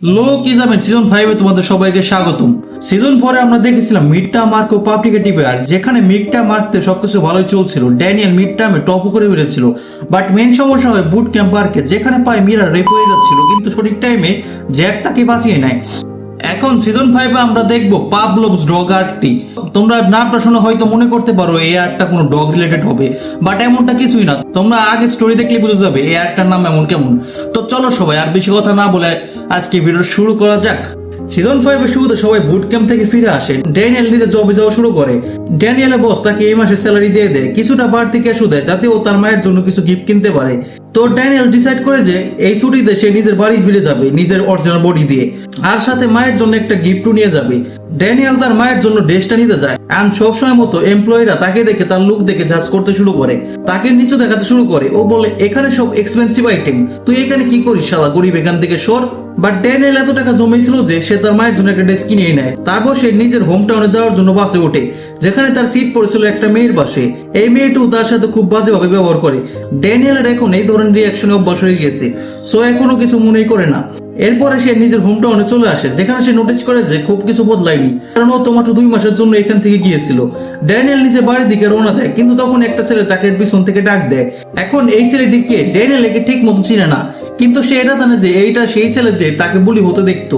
লোকিজমের season 5 এ তোমাদের সবাইকে স্বাগতম। সিজন 4 এ আমরা দেখেছিলাম মিডটা মার্ক ও পাবলিকে টিপে, আর যেখানে মিডটা মার্কতে সবকিছু ভালোই চলছিল, ড্যানিয়েল মিডটামে টপ করে বেড়েছিল। বাট মেন সমস্যা হয় বুট ক্যাম্প পার্কে, যেখানে পায় মিরা রেপ হয়ে যাচ্ছিল, কিন্তু সঠিক টাইমে জ্যাক তাকে বাঁচিয়ে নেয়। এখন সিজন 5 এ আমরা দেখবো পাবলোভস ডগ আর্টটি। তোমরা নামটা শুনে হয়তো মনে করতে পারো এই আর্টটা কোনো ডগ রিলেটেড হবে, বাট এমনটা কিছুই না। তোমরা আগে স্টোরি দেখলে বুঝে যাবে এই আর্টটার নাম এমন কেমন। তো চলো সবাই আর বেশি কথা না বলে আজকে ভিডিও শুরু করা যাক। সিজন 5 এর শুরুতে সবাই বুট ক্যাম্প থেকে ফিরে আসে। ড্যানিয়েল নিজে জবে যাওয়া শুরু করে। ড্যানিয়েলের বস তাকে এই মাসে স্যালারি দিয়ে দেয়, কিছুটা বাড়তি ক্যাশও দেয় যাতে ও তার মায়ের জন্য কিছু গিফট কিনতে পারে। তো ড্যানিয়েল ডিসাইড করে যে এই ছুটিতে সে নিজের বাড়ি ফিরে যাবে নিজের অরিজিনাল বডি দিয়ে, আর সাথে মায়ের জন্য একটা গিফটও নিয়ে যাবে। ড্যানিয়েল তার মায়ের জন্য ড্রেসটা নিতে যায়, আর সবসময় মতো এমপ্লয়িরা তাকে দেখে তার লুক দেখে জাজ করতে শুরু করে, তাকে নিচু দেখাতে শুরু করে। ও বলে এখানে সব এক্সপেন্সিভ আইটেম, তুই এখানে কি করিস শালা, গরিব, এখান থেকে সর। বাট ড্যানিয়েল এত টাকা জমেছিল যে সে তার মায়ের জন্য একটা ড্রেস কিনে নেয়। তারপর সে নিজের হোম টাউনে যাওয়ার জন্য বাসে ওঠে, যেখানে তার সিট পড়েছিল একটা মেয়ের পাশে। এই মেয়েটাও তার সাথে খুব বাজেভাবে ব্যবহার করে। ড্যানিয়েলের এখন এই ধরনের রিয়াকশনে অভ্যাস হয়ে গেছে, সো এখনো কিছু মনেই করে না। এরপরে সে নিজের হোম টাউনে চলে আসে, যেখানে সে নোটিস করে যে খুব কিছু বদলায়নি, কারণ ও তো মাত্র 2 মাসের জন্য এখান থেকে গিয়েছিল। ড্যানিয়েল নিজে বাড়ির দিকে রওনা দেয়, কিন্তু তখন একটা ছেলে তাকে পিছন থেকে ডাক দেয়। এখন এই ছেলেটিকে ড্যানিয়েল একে ঠিক মতো চিনে না, কিন্তু সে এটা জানে যে এইটা সেই ছেলে যে তাকে বুলি হতে দেখতো।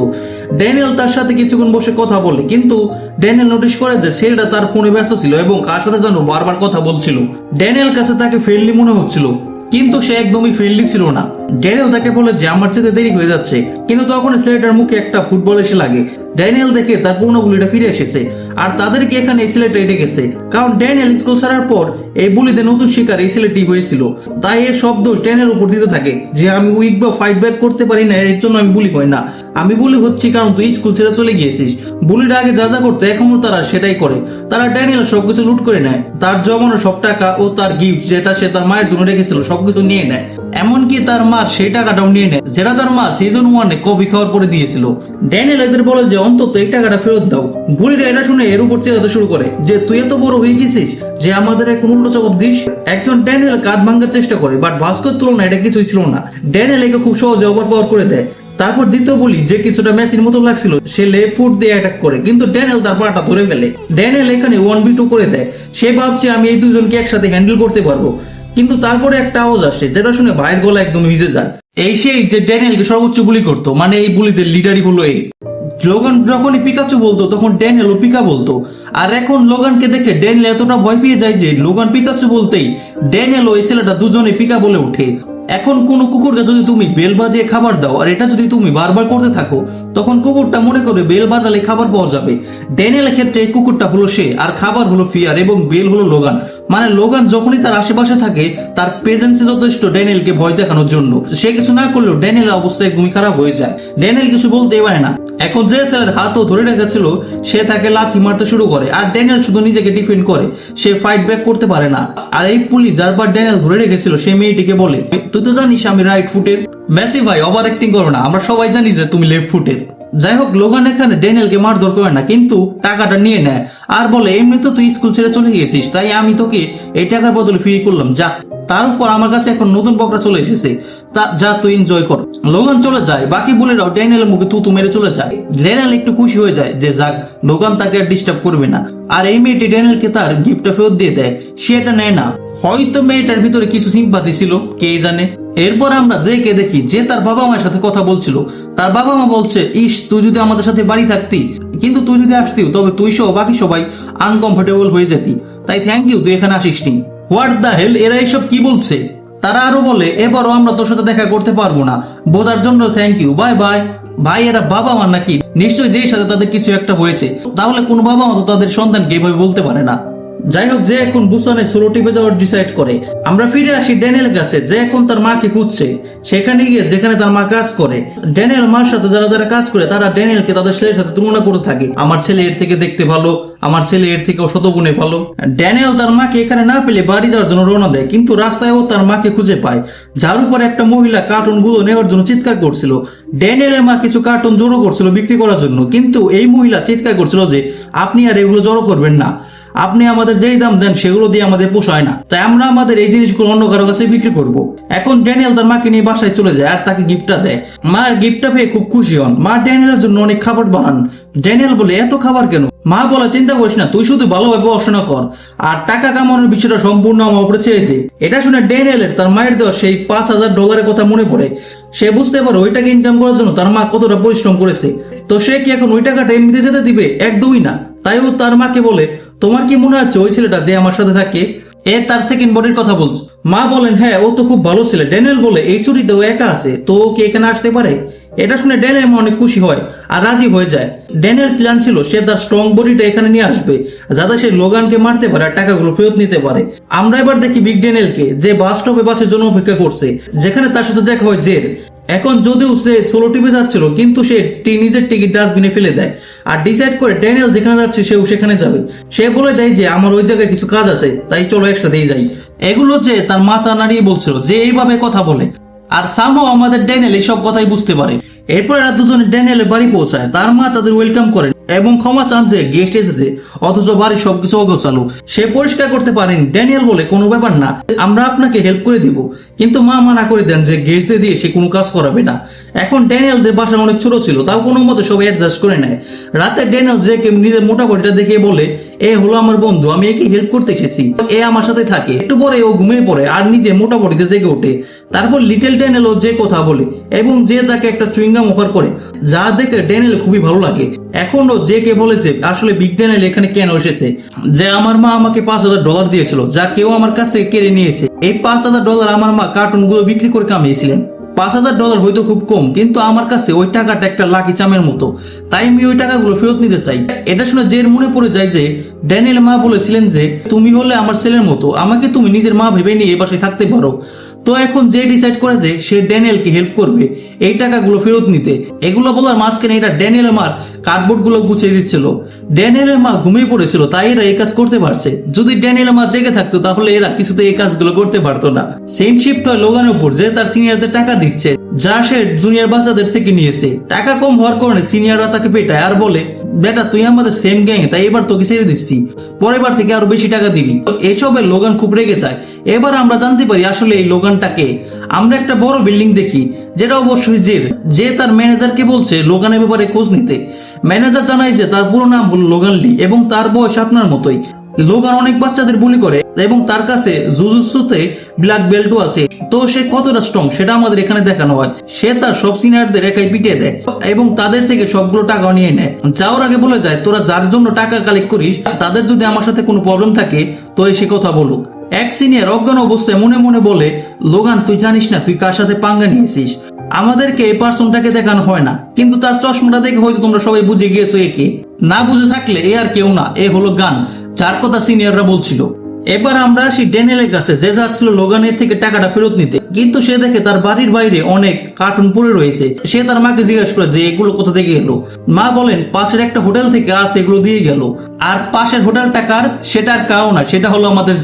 ড্যানিয়েল তার সাথে কিছুক্ষণ বসে কথা বলে, কিন্তু ড্যানিয়েল নোটিস করে যে ছেলেটা তার ফোনে ব্যস্ত ছিল এবং কার সাথে যেন বারবার কথা বলছিল। ড্যানিয়েল কাছে তাকে ফ্রেন্ডলি মনে হচ্ছিল, কিন্তু সে একদমই ফ্রেন্ডলি ছিল না। ড্যানিয়েল তাকে বলে যে আমার যেতে দেরি হয়ে যাচ্ছে, কিন্তু তখন ছেলেটার মুখে একটা ফুটবল এসে লাগে। ড্যানিয়েল দেখে তার পুরনো বুলিটা ফিরে এসেছে, আর তাদেরকে এখানে এই ছেলেটাই ডেকেছে, কারণ ড্যানিয়েল স্কুল ছাড়ার পর এই বুলিদের নতুন শিকার এই ছেলেটি হয়েছিল। তাই এর সব দোষ ড্যানিয়েল উপর দিতে থাকে যে আমি উইক বা ফাইট ব্যাক করতে পারি না, এর জন্য আমি বুলি হই না, আমি বুলি হচ্ছি কারণ তুই স্কুল ছেড়ে চলে গিয়েছিস। বুলিরা আগে যা যা করতো এখনো তারা সেটাই করে। তারা ড্যানিয়েল সবকিছু লুট করে নেয়, তার জমানো সব টাকা ও তার গিফট যেটা সে তার মায়ের জন্য রেখেছিল সবকিছু নিয়ে নেয়। এমনকি তার মা সেই টাকাটাও নিয়ে নেয়, যেটা তার মা সিজন 1 এ কফি খাওয়ার পরে দিয়েছিল। ড্যানিয়েল এদের বলে যে অন্তত এই টাকাটা ফেরত দাও। বুলিরা এটা শুনে এর উপর চেলাতে শুরু করে যে তুই এত বড় হয়ে গেছিস যে আমাদের এখন উল্টো জবাব দিস। একজন ড্যানিয়েল কাঁধ ভাঙার চেষ্টা করে, বাট ভাস্কর তুলনায় এটা কিছুই ছিল না। ড্যানিয়েল একে খুব সহজে ওভার পাওয়ার করে দেয়। তারপর দ্বিতীয় বলি যে কিছুটা ম্যাচের মতো লাগছিল, সে লেফট ফুট দিয়ে অ্যাটাক করে, কিন্তু ড্যানিয়েল তার পাটা ধরে ফেলে। ড্যানিয়েল এখানে 1v2 করে দেয়। সে ভাবছে আমি এই দুজনকে একসাথে হ্যান্ডেল করতে পারবো, কিন্তু তারপরে একটা আওয়াজ আসে যেটা শুনে ভাইয়ের গলা একদম ভিজে যায়। এই সেই যে ড্যানিয়েলকে সর্বোচ্চ বুলি করতো, মানে এই বুলিদের লিডারই হলো এই। লোগান যখনই পিকাচু বলতো তখন ড্যানিয়েলও পিকা বলতো, আর এখন লোগানকে দেখে ড্যানিয়েল এতটা ভয় পেয়ে যায় যে লোগান পিকাচু বলতেই ড্যানিয়েল ও এই ছেলেটা দুজনে পিকা বলে ওঠে। এখন কোন কুকুরকে যদি তুমি বেল বাজিয়ে খাবার দাও, আর এটা যদি তুমি বারবার করতে থাকো, তখন কুকুরটা মনে করে বেল বাজালে খাবার পাওয়া যাবে। ড্যানিয়েলের ক্ষেত্রে কুকুরটা হলো সে, আর খাবার হলো ফিয়ার, এবং বেল হলো লোগান। মানে লোগান যখনই তার আশেপাশে থাকে তার প্রেজেন্সে যথেষ্ট ড্যানিয়েলকে ভয় দেখানোর জন্য। সে কিছু না করলেও ড্যানিয়েলের অবস্থা একদমই খারাপ হয়ে যায়। ড্যানিয়েল কিছু বলতেই পারে না। এখন যে ছেলের হাতও ধরে রেখেছিল সে তাকে লাথি মারতে শুরু করে, আর ড্যানিয়েল শুধু নিজেকে ডিফেন্ড করে, সে ফাইট ব্যাক করতে পারে না। আর এই পুলিশ যার পর ড্যানিয়েল ধরে রেখেছিল সে মেয়েটিকে বলে তুই তো জানিস আমি রাইট ফুটের। মেসি ভাই ওভার অ্যাক্টিং করো না, আমরা সবাই জানি যে তুমি লেফট ফুটের। যাই হোক, লোগান এখানে ড্যানিয়েলকে মারধর করে না, কিন্তু টাকাটা নিয়ে নেয় আর বলে এমনি তো তুই স্কুল ছেড়ে চলে গিয়েছিস, তাই আমি তোকে এই টাকার বদলে ফ্রি করলাম, যা। তার উপর আমার কাছে এখন নতুন বকরা চলে এসেছে, তা যা তুই এনজয় কর। লোগান চলে যায়, বাকি বুলেরাও ড্যানিয়েলের মুখে থুতু মেরে চলে যায়। ড্যানিয়েল একটু খুশি হয়ে যায় যে যাক, লোগান তাকে আর ডিস্টার্ব করবে না। আর এই মেয়েটি ড্যানিয়েলকে তার গিফটটা ফেরত দিয়ে দেয়, সে এটা নেয় না। হয়তো মেয়েটার ভিতরে কিছু সিম্পাথি ছিল, কে জানে। এরপর আমরা জেকে দেখি যে তার বাবা মায়ের সাথে কথা বলছিল। তার বাবা মা বলছে ইস তুই যদি আমাদের সাথে বাড়ি থাকতি, কিন্তু তুই যদি আসতিও তবে তুই সহ বাকি সবাই আনকমফোর্টেবল হয়ে যেতি, তাই থ্যাংক ইউ তুই এখানে আসিসনি। হোয়াট দ্য হেল, এরা এইসব কি বলছে? তারা আরো বলে এবারও আমরা তোর সাথে দেখা করতে পারবো না, বোঝার জন্য থ্যাংক ইউ, বাই বাই। ভাই এরা বাবা মা নাকি? নিশ্চয়ই যেই সাথে তাদের কিছু একটা হয়েছে, তাহলে কোন বাবা মা তো তাদের সন্তানকে এভাবে বলতে পারে না। যাই হোক, যে এখন বুসানে সোলো টিপে যাওয়ার ডিসাইড করে। আমরা ফিরে আসি ড্যানিয়েলের কাছে, যে এখন তার মাকে খুঁজছে। সেখানে গিয়ে যেখানে তার মা কাজ করে, ড্যানিয়েল মার সাথে যারা যারা কাজ করে তারা ড্যানিয়েলকে তাদের ছেলের সাথে তুলনা করে থাকে। আমার ছেলে এর থেকে দেখতে ভালো, আমার ছেলে এর থেকে শতগুণে ভালো। ড্যানিয়েল তার মাকে এখানে না পেলে বাড়ি যাওয়ার জন্য রওনা দেয়, কিন্তু রাস্তায় ও তার মাকে খুঁজে পায়, যার উপর একটা মহিলা কার্টুন গুলো নেওয়ার জন্য চিৎকার করছিল। ড্যানিয়েলের মা কিছু কার্টুন জড়ো করছিল বিক্রি করার জন্য, কিন্তু এই মহিলা চিৎকার করছিল যে আপনি আর এগুলো জড়ো করবেন না। আপনি আমাদের যেই দাম দেন সেগুলো দিয়ে আমাদের পোষায় না, তাই আমরা আমাদের এই জিনিসগুলো অন্য কারো কাছে বিক্রি করব। এখন ড্যানিয়েল তার মাকে নিয়ে বাসায় চলে যায় আর তাকে গিফটটা দেয়। মা গিফটটা পেয়ে খুব খুশি হন। মা ড্যানিয়েলের জন্য অনেক খাবার বানান। ড্যানিয়েল বলে এত খাবার কেন? মা বলে চিন্তা করিস না, তুই শুধু ভালোভাবে পড়াশোনা কর আর টাকা কামানোর বিষয়টা সম্পূর্ণ আমার উপরে ছেড়ে দে। এটা শুনে ড্যানিয়েলের তার মায়ের দেওয়া সেই $5,000 কথা মনে পড়ে। সে বুঝতে পারে ওই টাকা ইনকাম করার জন্য তার মা কতটা পরিশ্রম করেছে। তো সে কি এখন ওই টাকাটা এমনিতে যেতে দিবে? একদমই না। তাই ও তার মাকে বলে, তোমার কি মনে আছে ওই ছেলেটা যে আমার সাথে থাকে, এ তার সেকেন্ড বডির কথা বলছে? মা বলেন হ্যাঁ, ও তো খুব ভালো ছেলে। ড্যানিয়েল বলে এই ছুটিতে ও একা আছে, তো ও কি এখানে আসতে পারে? এটা শুনে ড্যানিয়েল অনেক খুশি হয় আর রাজি হয়ে যায়। ড্যানিয়েল প্ল্যান ছিল সে তার স্ট্রং বডিটা এখানে নিয়ে আসবে যাতে সে লোগানকে মারতে পারে আর টাকাগুলো ফেরত নিতে পারে। আমরা এবার দেখি বিগ ড্যানিয়েলকে, যে বাস স্টপে বাসের জন্য অপেক্ষা করছে, যেখানে তার সাথে দেখা হয় জের। এখন যদিও সে সোলো টিপে যাচ্ছিল, কিন্তু সে নিজের টিকিট ডাস্টবিনে ফেলে দেয় আর ডিসাইড করে ড্যানিয়েল যেখানে যাচ্ছে সেও সেখানে যাবে। সে বলে দেয় যে আমার ওই জায়গায় কিছু কাজ আছে, তাই চলো একসাথেই যাই। এগুলো যে তার মাথা নাড়িয়ে বলছিল যে এইভাবে কথা বলে, আর সামহাও আমাদের ড্যানিয়েল এইসব কথাই বুঝতে পারে। এরপর এরা দুজনে ড্যানিয়েলের বাড়ি পৌঁছায়। তার মা তাদের ওয়েলকাম করেন এবং ক্ষমা চান যে গেস্ট এসেছে অথচ বাড়ির সবকিছু অগোছালো। সে পরিষ্কার করতে পারেনি। ড্যানিয়েল বলে কোনো ব্যাপার না, আমরা আপনাকে হেল্প করে দিব। কিন্তু মা মানা করে দেন যে গেস্টদের দিয়ে সে কোনো কাজ করাবে না। এখন ড্যানিয়েলদের বাসা অনেক ছোট ছিল, তাও কোনো মতে সবাই অ্যাডজাস্ট করে নেয়। রাতে ড্যানিয়েল জেকে নিজের মোটা বডিটা দেখে বলে, এ হলো আমার বন্ধু, আমি একে হেল্প করতে এসেছি, এ আমার সাথে থাকে। একটু পরে ও ঘুমিয়ে পড়ে আর নিজে মোটা বডিতে জেগে ওঠে। তারপর লিটল ড্যানিয়েল ও যে কথা বলে এবং যে তাকে একটা চুইংগাম অফার করে, যা দেখে ড্যানিয়েল খুবই ভালো লাগে। এখন ও জেকে বলেছে আসলে বিগ ড্যানিয়েল এখানে কেন এসেছে, যে আমার মা আমাকে $5,000 দিয়েছিল যা কেউ আমার কাছ থেকে কেড়ে নিয়েছে। এই $5,000 আমার মা কার্টুনগুলো বিক্রি করে কামিয়েছিলেন। $5,000 হয়তো খুব কম, কিন্তু আমার কাছে ওই টাকাটা একটা লাকি চামের মতো, তাই আমি ওই টাকাগুলো ফেরত নিতে চাই। এটা শুনে জের মনে পড়ে যায় যে ড্যানিয়েল মা বলেছিলেন যে তুমি হলে আমার ছেলের মতো, আমাকে তুমি নিজের মা ভেবে নিয়ে এ বাসায় থাকতে পারো। তো এখন যে ডিসাইড করে যে সে ড্যানিয়েলকে হেল্প করবে এই টাকাগুলো ফেরত নিতে। এগুলো বলার মাঝখানে এটা ড্যানিয়েলের মার কার্ডবোর্ড গুলো গুছিয়ে দিচ্ছিল। ড্যানিয়েলের মা ঘুমিয়ে পড়েছিল, তাই এরা এই কাজ করতে পারছে। যদি ড্যানিয়েলের মা জেগে থাকতো তাহলে এরা কিছুতে এই কাজগুলো করতে পারতো না। সেম শিফট হয় লোগানের উপর, যে তার সিনিয়রদের টাকা দিচ্ছে যা সে জুনিয়র বাচ্চাদের থেকে নিয়েছে। টাকা কম হওয়ার কারণে সিনিয়ররা তাকে পেটায় আর বলে, বেটা তুই আমাদের সেম গ্যাং, তাই এবার তোকে ছেড়ে দিচ্ছি, পরের বার থেকে আরো বেশি টাকা দিবি। এসবে লোগান খুব রেগে যায়। এবার আমরা জানতে পারি আসলে এই লোগানটাকে। আমরা একটা বড় বিল্ডিং দেখি, যেটা অবশ্যই যে তার ম্যানেজারকে বলছে লোগানের ব্যাপারে খোঁজ নিতে। ম্যানেজার জানায় যে তার পুরো নাম হলো লোগান লি এবং তার বয়স আপনার মতোই। লোগান অনেক বাচ্চাদের বুলি করে এবং তার কাছে জুজুৎসুতে ব্ল্যাক বেল্টও আছে। তো সে কতটা স্ট্রং সেটা আমাদের এখানে দেখানো হয়। সে তার সব সিনিয়রদের একাই পিটিয়ে দেয় এবং তাদের থেকে সবগুলো টাকা নিয়ে নেয়। যাওয়ার আগে বলে যায়, তোরা যার জন্য টাকা কালেক্ট করিস তাদের যদি আমার সাথে কোনো প্রবলেম থাকে তো এসে কথা বলুক। এক সিনিয়র অজ্ঞান অবস্থায় মনে মনে বলে, লোগান তুই জানিস না তুই কার সাথে পাঙ্গা নিয়েছিস। আমাদেরকে এই পার্সনটাকে দেখানো হয় না, কিন্তু তার চশমাটা দেখে হয়তো তোমরা সবাই বুঝে গিয়েছো একে। না বুঝে থাকলে এ আর কেউ না, এ হলো গান, যার কথা সিনিয়ররা বলছিল। এবার আমরা আসি ড্যানিয়েলের কাছে, যে যাচ্ছিল লোগানের থেকে টাকাটা ফেরত নিতে, কিন্তু সে দেখে তার বাড়ির বাইরে অনেক কার্টুন পড়ে রয়েছে। সে তার মাকে জিজ্ঞেস করে যে এগুলো কোথা থেকে এলো। মা বলেন পাশের একটা হোটেল থেকে এগুলো দিয়ে গেল। আর পাশের হোটেলটা কার, সেটা আর কাও না, সেটা হলো আমাদের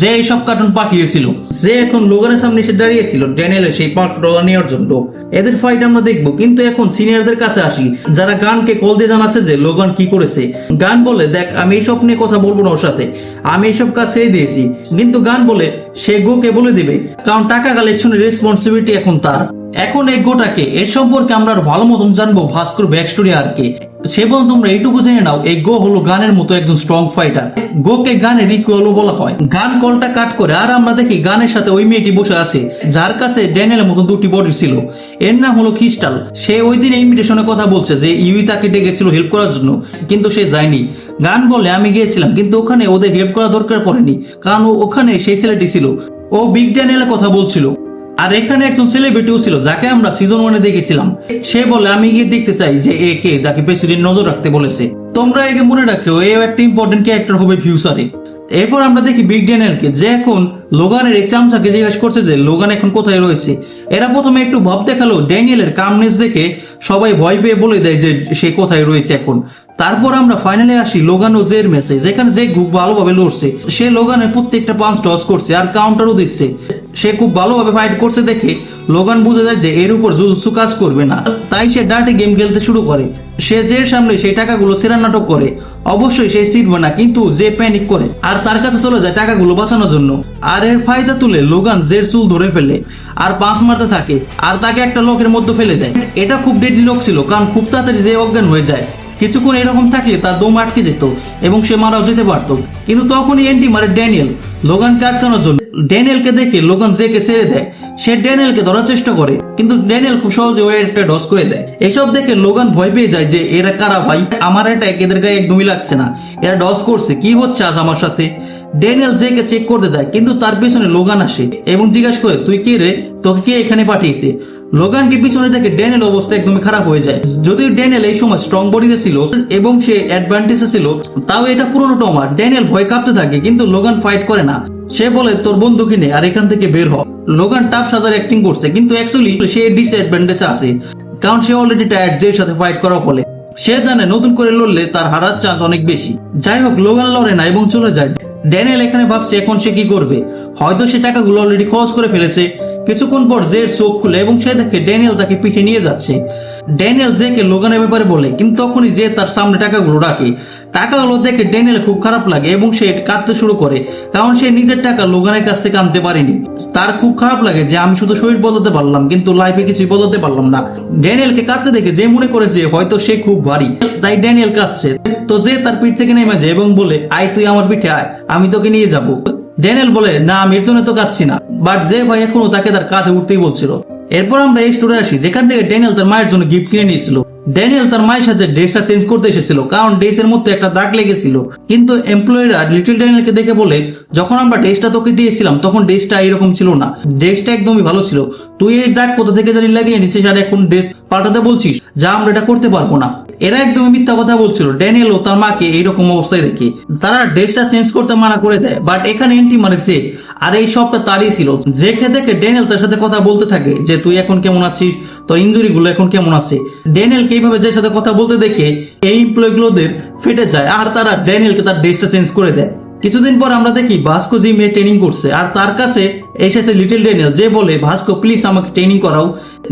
যে এইসব কার্টুন পাঠিয়েছিল। যে এখন লোগানের সামনে এসে দাঁড়িয়েছিল ড্যানিয়েলের সেই $5 নেওয়ার জন্য। এদের ফাইট আমরা দেখবো, কিন্তু এখন সিনিয়রদের কাছে আসি, যারা গানকে কল দিয়ে জানাচ্ছে যে লোগান কি করেছে। গান বলে, দেখ আমি এইসব নিয়ে কথা বলবো না ওর সাথে, আমি এইসব কাজ ছেড়ে দিয়েছি। কিন্তু গান বলে সে গোকে বলে দিবে, কারণ টাকা কালেকশনের রেসপন্সিবিলিটি এখন তার। এখন এই গোটাকে এর সম্পর্কে আমরা ভালো মতন জানবো ভাস্কর ব্যাক স্টোরি আর কে। সে পর্যন্ত তোমরা এইটুকু জেনে নাও, এই গো হলো গানের মতো একজন স্ট্রং ফাইটার। গোকে গানের ইকুয়ালও বলা হয়। গান কলটা কাট করে আর আমরা দেখি গানের সাথে ওই মেয়েটি বসে আছে, যার কাছে ড্যানিয়েলের মতো দুটি বডি ছিল। এর নাম হলো ক্রিস্টাল। সে ওই দিন ইনভিটেশনে কথা বলছে যে ইউই তাকে ডেকেছিল হেল্প করার জন্য, কিন্তু সে যায়নি। গান বলে আমি গিয়েছিলাম, কিন্তু ওখানে ওদের হেল্প করা দরকার পড়েনি, কারণ ওখানে সেই ছেলেটি ছিল, ও বিগ ড্যানিয়েলের কথা বলছিল। আর এখানে একজন সেলিব্রিটিও ছিল যাকে আমরা সিজন 1-এ দেখেছিলাম। সে বলে আমি গিয়ে দেখতে চাই যে এ কে, যাকে প্রেসিডেন্ট নজর রাখতে বলেছে। তোমরা একে মনে রাখো, এও একটা ইম্পর্টেন্ট ক্যারেক্টার হবে ফিউচারে। এরপর আমরা দেখি বিগ ড্যানিয়েলকে, যে এখন লোগানের এই চামচাকে জিজ্ঞাসা করছে যে লোগান এখন কোথায় রয়েছে। এরা প্রথমে একটু ভাব দেখালো, ড্যানিয়েলের কামনেস দেখে সবাই ভয় পেয়ে বলে দেয় যে সে কোথায় রয়েছে এখন। তারপর আমরা ফাইনালে আসি লোগান ও জের ম্যাচে, যেখানে যে খুব ভালোভাবে লড়ছে। সে লোগানের প্রত্যেকটা পাঁচ টস করছে আর কাউন্টারও দিচ্ছে। সে খুব ভালোভাবে ফাইট করছে দেখে লোগান বুঝে যায় যে এর উপর জুজুৎসু কাজ করবে না, তাই সে ডার্টি গেম খেলতে শুরু করে। সে যে সামনে সেই টাকাগুলো ছেঁড়ার নাটক করে। অবশ্যই সে ছিঁড়বে না, কিন্তু যে প্যানিক করে আর তার কাছে চলে যায় টাকাগুলো বাঁচানোর জন্য। আর এর ফায়দা তুলে লোগান জের চুল ধরে ফেলে আর পাঁচ মারতে থাকে আর তাকে একটা লকের মধ্যে ফেলে দেয়। এটা খুব ডেডলি লক ছিল, কারণ খুব তাড়াতাড়ি যে অজ্ঞান হয়ে যায়। কিছুক্ষণ এরকম থাকলে তার দম আটকে যেত এবং সে মারাও যেতে পারতো। কিন্তু তখনই এন্টি মারে ড্যানিয়েল লোগানকে আটকানোর জন্য। ড্যানিয়েলকে দেখে লোগান জেকে ছেড়ে দেয়। সে ড্যানিয়েলকে ধরার চেষ্টা করে, কিন্তু ড্যানিয়েল খুব সহজে ওই একটা ডস করে দেয়। এসব দেখে লোগান ভয় পেয়ে যায় যে এরা কারা ভাই, আমার এটা এদের গায়ে একদমই লাগছে না, এরা ডস করছে, কি হচ্ছে আজ আমার সাথে। ড্যানিয়েল জেকে চেক করতে যায়, কিন্তু তার পেছনে লোগান আসে এবং জিজ্ঞাসা করে তুই কে রে, তোকে কে এখানে পাঠিয়েছে। লোগানকে পিছনে দেখে ড্যানিয়েল অবস্থা একদমই খারাপ হয়ে যায়। যদিও ড্যানিয়েল এই সময় স্ট্রং বডিতে ছিল এবং সে অ্যাডভান্টেজে ছিল, তাও এটা পুরনো টমা। ড্যানিয়েল ভয় কাঁপতে থাকে, কিন্তু লোগান ফাইট করে না। সে বলে তোর বন্ধু কিনে আর এখান থেকে বের হ। লোগান টাফ সাজার অ্যাক্টিং করছে, কিন্তু অ্যাকচুয়ালি সে ডিসঅ্যাডভান্টেজে আছে, কারণ সে অলরেডি টায়ার্ড জের সাথে ফাইট করার ফলে। সে জানে নতুন করে লড়লে তার হারার চান্স অনেক বেশি। যাই হোক, লোগান লড়ে না এবং চলে যায়। ড্যানিয়েল এখানে ভাবছে এখন সে কি করবে, হয়তো সে টাকাগুলো অলরেডি খরচ করে ফেলেছে। কিছুক্ষণ পর জের চোখ খুলে এবং সে দেখে ড্যানিয়েল তাকে পিঠে নিয়ে যাচ্ছে। ড্যানিয়েল জেকে লোগানের ব্যাপারে বলে, কিন্তু তখনই যে তার সামনে টাকাগুলো রাখে। টাকাগুলো দেখে ড্যানিয়েল খুব খারাপ লাগে এবং সে কাঁদতে শুরু করে, কারণ সে নিজের টাকা লোগানের কাছ থেকে আনতে পারেনি। তার খুব খারাপ লাগে যে আমি শুধু শরীর বদলাতে পারলাম, কিন্তু লাইফে কিছুই বদলাতে পারলাম না। ড্যানিয়েলকে কাঁদতে দেখে যে মনে করে যে হয়তো সে খুব ভারী, তাই ড্যানিয়েল কাঁদছে। তো যে তার পিঠ থেকে নেমে যায় এবং বলে আয় তুই আমার পিঠে আয়, আমি তোকে নিয়ে যাবো। ড্যানিয়েল বলে না, আমি এর জন্য তো কাঁদছি না, বাট যে ভাই এখনো তাকে তার কাঁধে উঠতেই বলছিল। এরপর আমরা এই স্টোরে আসি, যেখান থেকে ড্যানিয়েল তার মায়ের জন্য গিফট কিনে নিয়েছিল। ড্যানিয়েল তার মায়ের সাথে ড্রেসটা চেঞ্জ করতে এসেছিল, কারণ ড্রেসের মধ্যে একটা দাগ লেগেছিল। কিন্তু এমপ্লয়িরা লিটল ড্যানিয়েলকে দেখে বলে, যখন আমরা ড্রেসটা তোকে দিয়েছিলাম তখন ড্রেসটা এরকম ছিল না, ড্রেসটা একদমই ভালো ছিল, তুই এই দাগ কোথা থেকে জানি লাগিয়ে নিচ্ছিস আর এখন ড্রেস পাল্টাতে বলছিস, যা আমরা এটা করতে পারবো না। এরা একদমই মিথ্যা কথা বলছিল। ড্যানিয়েল ও তার মাকে এইরকম অবস্থায় দেখে তারা ড্রেসটা চেঞ্জ করতে মানা করে দেয়, বাট এখানে এন্টি মানে যে, আর এই সবটা তারই ছিল। যেকে দেখে ড্যানিয়েল তার সাথে কথা বলতে থাকে যে তুই এখন কেমন আছিস, তোর ইনজুরি গুলো এখন কেমন আছে। ড্যানিয়েলকে এইভাবে যে সাথে কথা বলতে দেখে এই এমপ্লয়ি গুলোদের ফেটে যায় আর তারা ড্যানিয়েলকে তার ড্রেসটা চেঞ্জ করে দেয়। কিছুদিন পর আমরা দেখি ভাস্কো জিমে ট্রেনিং করছে আর তার কাছে এসেছে লিটল ড্যানিয়েল, যে বলে ভাস্কো প্লিজ আমাকে ট্রেনিং করাও।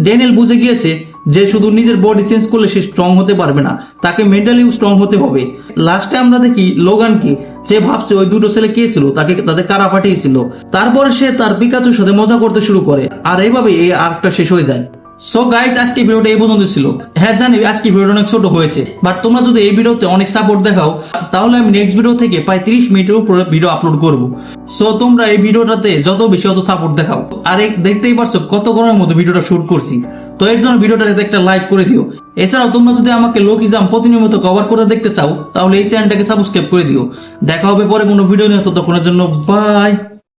ড্যানিয়েল বুঝে গিয়েছে যে শুধু নিজের বডি চেঞ্জ করলে সে স্ট্রং হতে পারবে না, তাকে মেন্টালিও স্ট্রং হতে হবে। লাস্টে আমরা দেখি লোগানকে, যে ভাবছে ওই দুটো ছেলে কে ছিল, তাকে তাদের কারা পাঠিয়েছিল। তারপরে সে তার পিকাচুর সাথে মজা করতে শুরু করে আর এইভাবে এই আর্কটা শেষ হয়ে যায়। সো গাইস, আজকে ভিডিওটা এই পর্যন্ত ছিল। হ্যাঁ জানি আজকে ভিডিওটা অনেক ছোট হয়েছে, বাট তোমরা যদি এই ভিডিওতে অনেক সাপোর্ট দেখাও তাহলে আমি নেক্সট ভিডিও থেকে প্রায় 30 মিনিটের উপরে ভিডিও আপলোড করব। সো তোমরা এই ভিডিওটাতে যত বেশি অত সাপোর্ট দেখাও। আর দেখতেই পারছো কত গরমের মধ্যে ভিডিওটা শুট করছি, তো এর জন্য ভিডিওটাতে একটা লাইক করে দিও। এছাড়াও তোমরা যদি আমাকে লোকিজম প্রতিনিয়ত কভার করতে দেখতে চাও তাহলে এই চ্যানেলটাকে সাবস্ক্রাইব করে দিও। দেখা হবে পরে কোনো ভিডিও নিয়ে, ততক্ষণের জন্য বাই।